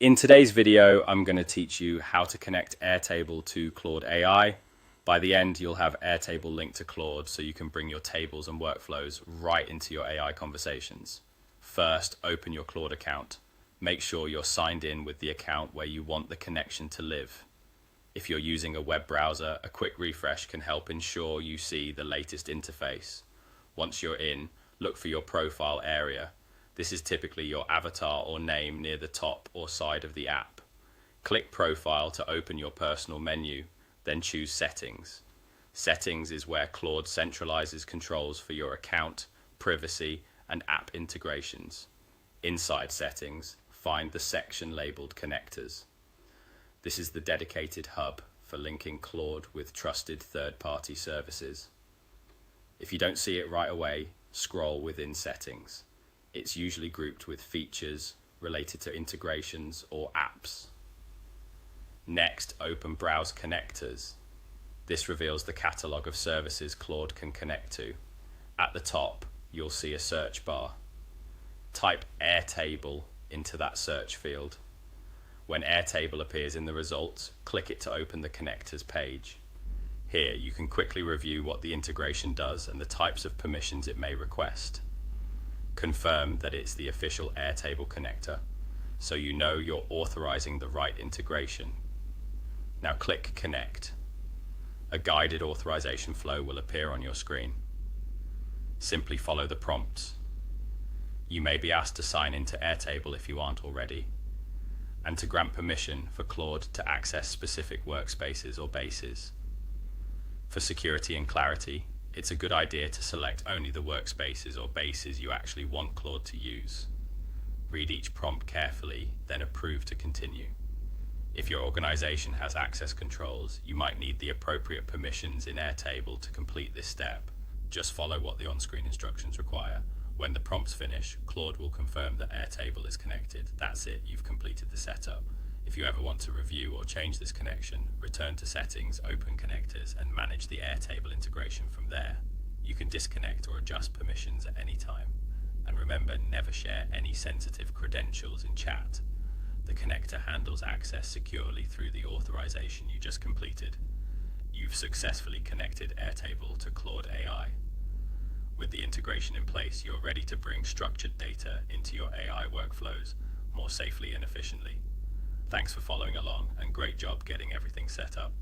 In today's video, I'm going to teach you how to connect Airtable to Claude AI. By the end, you'll have Airtable linked to Claude so you can bring your tables and workflows right into your AI conversations. First, open your Claude account. Make sure you're signed in with the account where you want the connection to live. If you're using a web browser, a quick refresh can help ensure you see the latest interface. Once you're in, look for your profile area. This is typically your avatar or name near the top or side of the app. Click Profile to open your personal menu, then choose Settings. Settings is where Claude centralizes controls for your account, privacy, and app integrations. Inside Settings, find the section labeled Connectors. This is the dedicated hub for linking Claude with trusted third-party services. If you don't see it right away, scroll within Settings. It's usually grouped with features related to integrations or apps. Next, open Browse Connectors. This reveals the catalog of services Claude can connect to. At the top, you'll see a search bar. Type Airtable into that search field. When Airtable appears in the results, click it to open the connectors page. Here, you can quickly review what the integration does and the types of permissions it may request. Confirm that it's the official Airtable connector, so you know you're authorizing the right integration. Now click Connect. A guided authorization flow will appear on your screen. Simply follow the prompts. You may be asked to sign into Airtable if you aren't already, and to grant permission for Claude to access specific workspaces or bases. For security and clarity, it's a good idea to select only the workspaces or bases you actually want Claude to use. Read each prompt carefully, then approve to continue. If your organization has access controls, you might need the appropriate permissions in Airtable to complete this step. Just follow what the on-screen instructions require. When the prompts finish, Claude will confirm that Airtable is connected. That's it, you've completed the setup. If you ever want to review or change this connection, return to Settings, open Connectors, and manage the Airtable integration from there. You can disconnect or adjust permissions at any time. And remember, never share any sensitive credentials in chat. The connector handles access securely through the authorization you just completed. You've successfully connected Airtable to Claude AI. With the integration in place, you're ready to bring structured data into your AI workflows more safely and efficiently. Thanks for following along, and great job getting everything set up.